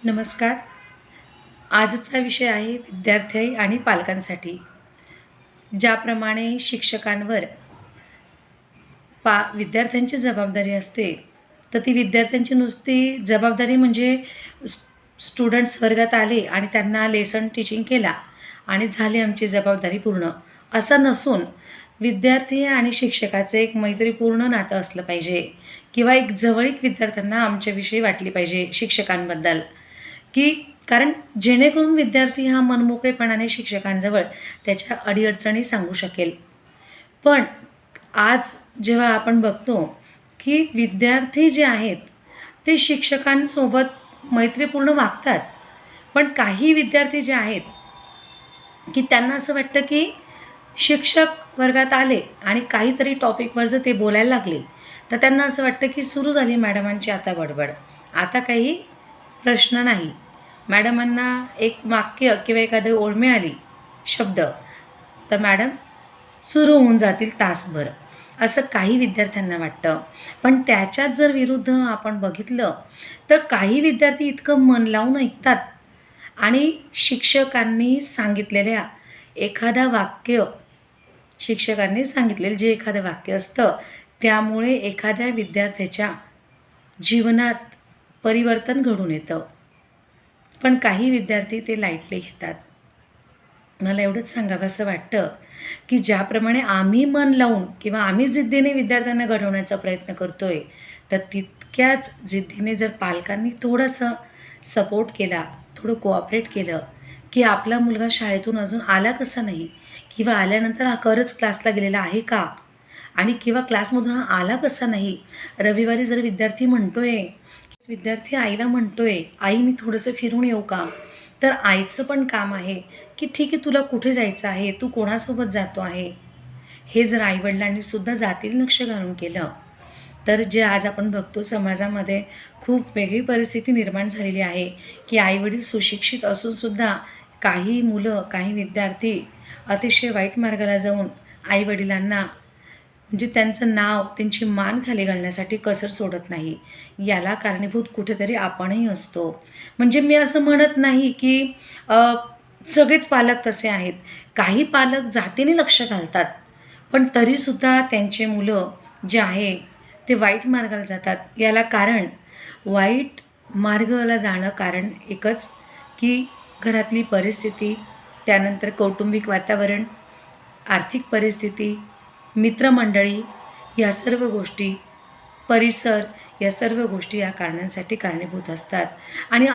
नमस्कार. आजचा विषय आहे विद्यार्थी आणि पालकांसाठी. ज्याप्रमाणे शिक्षकांवर विद्यार्थ्यांची जबाबदारी असते, तर ती विद्यार्थ्यांची नुसती जबाबदारी म्हणजे स्टुडंट्स वर्गात आले आणि त्यांना लेसन टीचिंग केला आणि झाली आमची जबाबदारी पूर्ण, असं नसून विद्यार्थी आणि शिक्षकाचं एक मैत्रीपूर्ण नातं असलं पाहिजे किंवा एक जवळीक विद्यार्थ्यांना आमच्याविषयी वाटली पाहिजे शिक्षकांबद्दल, की कारण जेणेकरून विद्यार्थी हा मनमोकळेपणाने शिक्षकांजवळ त्याच्या अडीअडचणी सांगू शकेल. पण आज जेव्हा आपण बघतो की विद्यार्थी जे आहेत ते शिक्षकांसोबत मैत्रीपूर्ण वागतात, पण काही विद्यार्थी जे आहेत की त्यांना असं वाटतं की शिक्षक वर्गात आले आणि काहीतरी टॉपिकवर जर ते बोलायला लागले तर त्यांना असं वाटतं की सुरू झाली मॅडमांची आता बडबड, आता काही प्रश्न नाही. मॅडमांना एक वाक्य किंवा एखादी ओळ मिळाली शब्द तर मॅडम सुरू होऊन जातील तासभर, असं काही विद्यार्थ्यांना वाटतं. पण त्याच्यात जर विरुद्ध आपण बघितलं तर काही विद्यार्थी इतकं मन लावून ऐकतात आणि शिक्षकांनी सांगितलेल्या एखादा वाक्य, शिक्षकांनी सांगितलेलं जे एखादं वाक्य असतं त्यामुळे एखाद्या विद्यार्थ्याच्या जीवनात परिवर्तन घडून येतं. पण काही विद्यार्थी ते लाईटली घेतात. मला एवढंच सांगावंसं वाटतं की ज्याप्रमाणे आम्ही मन लावून किंवा आम्ही जिद्दीने विद्यार्थ्यांना घडवण्याचा प्रयत्न करतो आहे, तर तितक्याच जिद्दीने जर पालकांनी थोडंसं सपोर्ट केला, थोडं कोऑपरेट केलं की आपला मुलगा शाळेतून अजून आला कसा नाही किंवा आल्यानंतर हा खरंच क्लासला गेलेला आहे का, आणि किंवा क्लासमधून हा आला कसा नाही. रविवारी जर विद्यार्थी म्हणतोय, विद्यार्थी आईला म्हणतोय आई मी थोडंसं फिरून येऊ का, तर आईचं पण काम आहे की ठीक आहे तुला कुठे जायचं आहे, तू कोणासोबत जातो आहे. हे जर आईवडिलांनी सुद्धा जातील लक्ष घालून केलं तर जे आज आपण बघतो समाजामध्ये खूप वेगळी परिस्थिती निर्माण झालेली आहे की आईवडील सुशिक्षित असूनसुद्धा काही मुलं, काही विद्यार्थी अतिशय वाईट मार्गाला जाऊन आईवडिलांना म्हणजे त्यांचं नाव, त्यांची मान खाली घालण्यासाठी कसर सोडत नाही. याला कारणीभूत कुठेतरी आपणही असतो. म्हणजे मी असं म्हणत नाही की सगळेच पालक तसे आहेत. काही पालक जातीने लक्ष घालतात, पण तरीसुद्धा त्यांचे मुलं जे आहे ते वाईट मार्गाला जातात. याला कारण, वाईट मार्गाला जाणं कारण एकच की घरातली परिस्थिती, त्यानंतर कौटुंबिक वातावरण, आर्थिक परिस्थिती, मित्रमंडळी, या सर्व गोष्टी, परिसर, या सर्व गोष्टी या कारणांसाठी कारणीभूत असतात. आणि